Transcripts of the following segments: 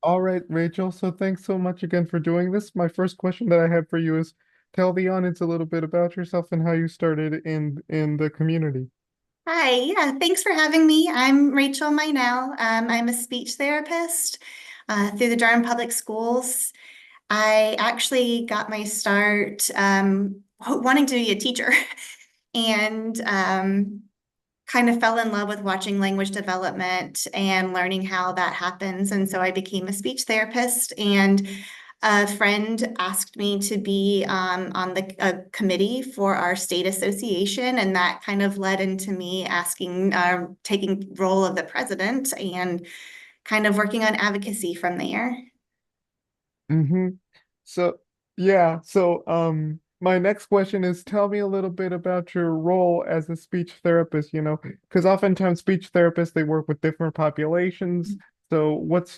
All right, Rachel. So thanks so much again for doing this. My first question that I have for you is tell the audience a little bit about yourself and how you started in the community. Hi, yeah, thanks for having me. I'm Rachel Meinel. I'm a speech therapist through the Durham Public Schools. I actually got my start wanting to be a teacher and kind of fell in love with watching language development and learning how that happens. And so I became a speech therapist, and a friend asked me to be on the committee for our state association, and that kind of led into me asking, taking role of the president and kind of working on advocacy from there. Mm-hmm. So yeah, so my next question is tell me a little bit about your role as a speech therapist, because oftentimes speech therapists they work with different populations. So what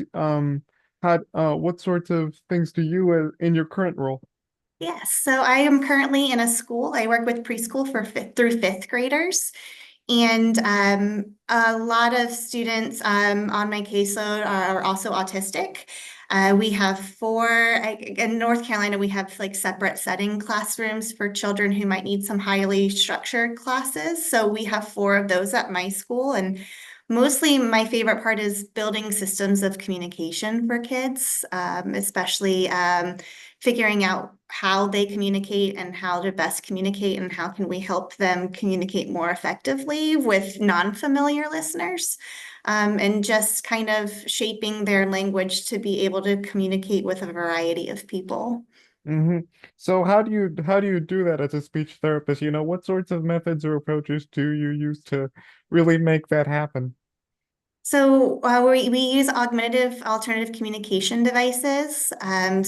sorts of things do you in your current role? Yes, so I am currently in a school. I work with preschool for fifth through fifth graders. And a lot of students on my caseload are also autistic. We have in North Carolina, we have like separate setting classrooms for children who might need some highly structured classes. So we have four of those at my school. And mostly my favorite part is building systems of communication for kids, especially figuring out how they communicate and how to best communicate and how can we help them communicate more effectively with non-familiar listeners, and just kind of shaping their language to be able to communicate with a variety of people. Hmm. So how do you do that as a speech therapist? What sorts of methods or approaches do you use to really make that happen? So we use augmentative alternative communication devices.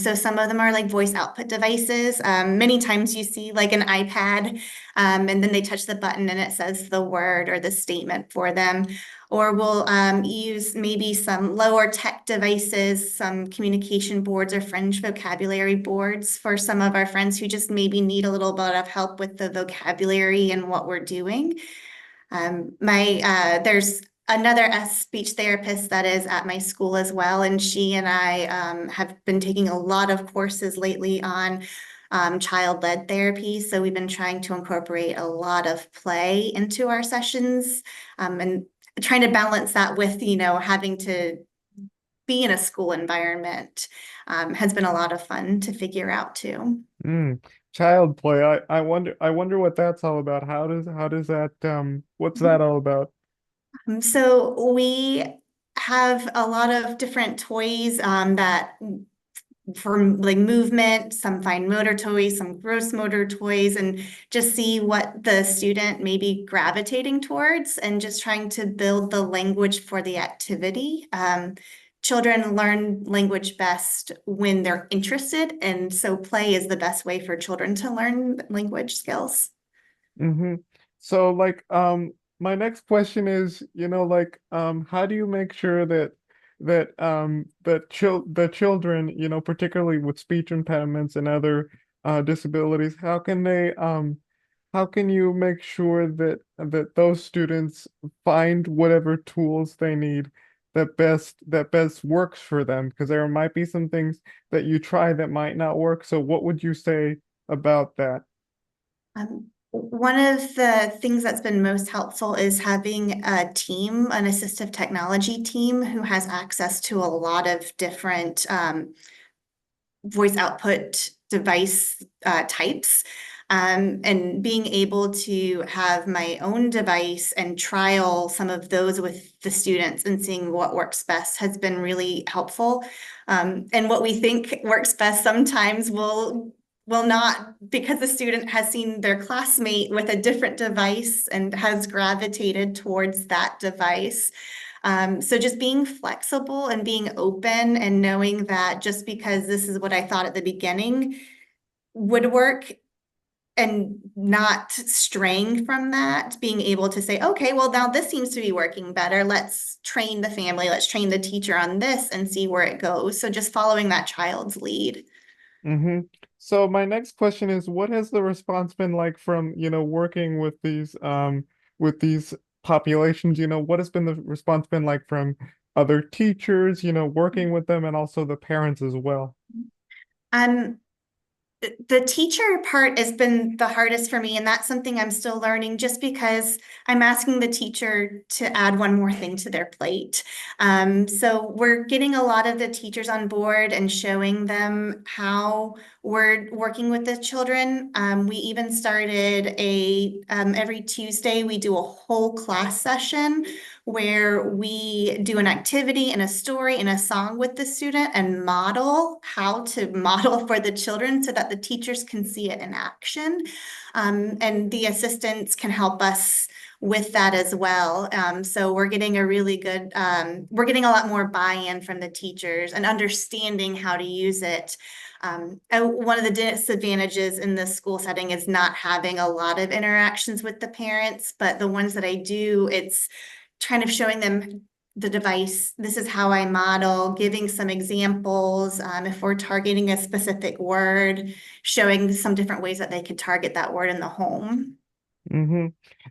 So some of them are like voice output devices. Many times you see like an iPad, and then they touch the button and it says the word or the statement for them. Or we'll use maybe some lower tech devices, some communication boards or French vocabulary boards for some of our friends who just maybe need a little bit of help with the vocabulary and what we're doing. There's another speech therapist that is at my school as well, and she and I have been taking a lot of courses lately on child-led therapy. So we've been trying to incorporate a lot of play into our sessions, and trying to balance that with, having to be in a school environment has been a lot of fun to figure out too. Mm, child play. I wonder what that's all about. How does that what's that all about? So we have a lot of different toys that for like movement, some fine motor toys, some gross motor toys, and just see what the student may be gravitating towards and just trying to build the language for the activity. Children learn language best when they're interested, and so play is the best way for children to learn language skills. Hmm. So my next question is, how do you make sure that the children, particularly with speech impediments and other disabilities, how can you make sure that those students find whatever tools they need that best works for them? Because there might be some things that you try that might not work. So what would you say about that? One of the things that's been most helpful is having a team, an assistive technology team who has access to a lot of different voice output device types. And being able to have my own device and trial some of those with the students and seeing what works best has been really helpful. And what we think works best sometimes will not, because the student has seen their classmate with a different device and has gravitated towards that device. So just being flexible and being open and knowing that just because this is what I thought at the beginning would work and not straying from that, being able to say, okay, well, now this seems to be working better. Let's train the family, let's train the teacher on this and see where it goes. So just following that child's lead. Hmm. So my next question is, what has the response been like from, working with these populations? What has been the response been like from other teachers, working with them and also the parents as well? Um, the teacher part has been the hardest for me, and that's something I'm still learning just because I'm asking the teacher to add one more thing to their plate. So we're getting a lot of the teachers on board and showing them how we're working with the children. We even started every Tuesday, we do a whole class session where we do an activity and a story and a song with the student and model how to model for the children so that the teachers can see it in action. And the assistants can help us with that as well. So we're getting a really good, we're getting a lot more buy-in from the teachers and understanding how to use it. And one of the disadvantages in the school setting is not having a lot of interactions with the parents, but the ones that I do, it's kind of showing them the device. This is how I model, giving some examples. If we're targeting a specific word, showing some different ways that they could target that word in the home. Hmm.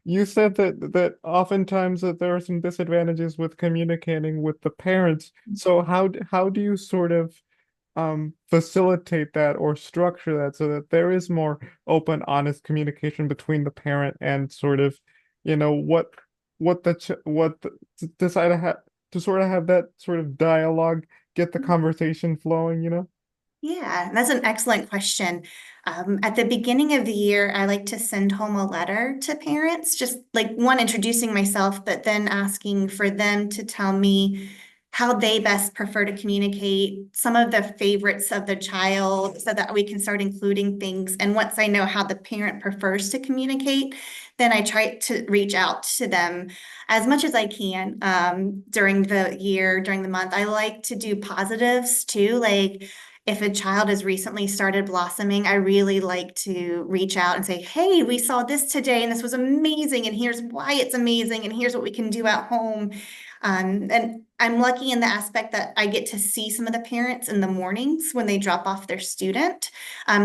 You said that oftentimes that there are some disadvantages with communicating with the parents. So how do you sort of facilitate that or structure that so that there is more open, honest communication between the parent and sort of, what the ch what the, to decide to sort of have that sort of dialogue, get the conversation flowing? Yeah, that's an excellent question. At the beginning of the year, I like to send home a letter to parents, just like one introducing myself, but then asking for them to tell me how they best prefer to communicate, some of the favorites of the child, so that we can start including things. And once I know how the parent prefers to communicate, then I try to reach out to them as much as I can during the year, during the month. I like to do positives too, like if a child has recently started blossoming, I really like to reach out and say, hey, we saw this today and this was amazing. And here's why it's amazing. And here's what we can do at home. And I'm lucky in the aspect that I get to see some of the parents in the mornings when they drop off their student.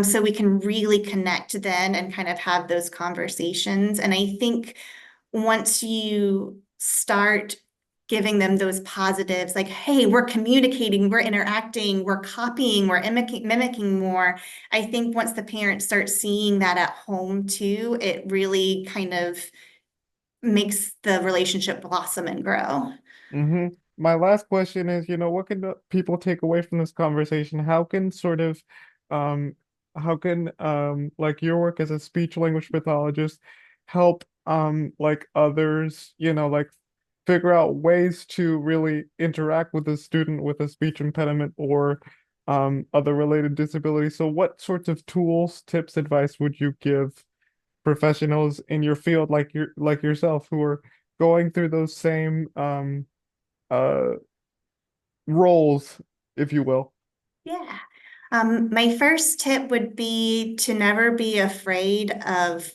So we can really connect then and kind of have those conversations. And I think once you start giving them those positives, like, hey, we're communicating, we're interacting, we're copying, we're mimicking more. I think once the parents start seeing that at home too, it really kind of makes the relationship blossom and grow. Hmm. My last question is, what can the people take away from this conversation? Um, how can like your work as a speech language pathologist help like others, like figure out ways to really interact with a student with a speech impediment or other related disabilities? So what sorts of tools, tips, advice would you give professionals in your field like yourself who are going through those same uh roles, if you will? Yeah. My first tip would be to never be afraid of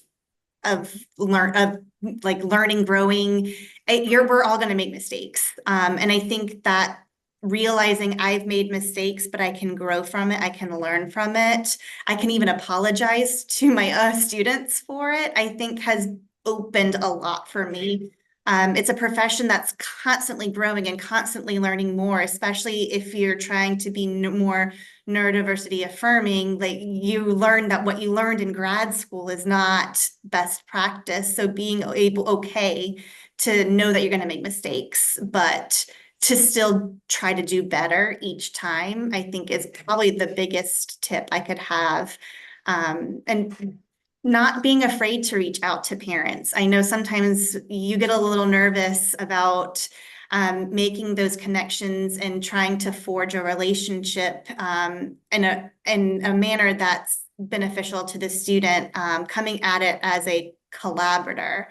like learning, growing. We're all going to make mistakes. And I think that realizing I've made mistakes, but I can grow from it, I can learn from it. I can even apologize to my students for it, I think has opened a lot for me. It's a profession that's constantly growing and constantly learning more, especially if you're trying to be more neurodiversity affirming. Like you learn that what you learned in grad school is not best practice. So being okay to know that you're going to make mistakes, but to still try to do better each time, I think is probably the biggest tip I could have. And not being afraid to reach out to parents. I know sometimes you get a little nervous about making those connections and trying to forge a relationship in a manner that's beneficial to the student, coming at it as a collaborator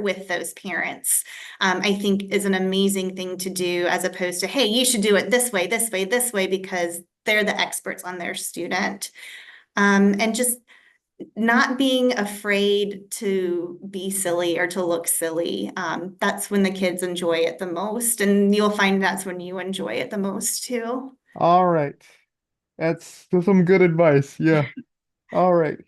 with those parents, I think is an amazing thing to do as opposed to, hey, you should do it this way, this way, this way, because they're the experts on their student. And just not being afraid to be silly or to look silly. That's when the kids enjoy it the most, and you'll find that's when you enjoy it the most too. All right. That's some good advice. Yeah. All right.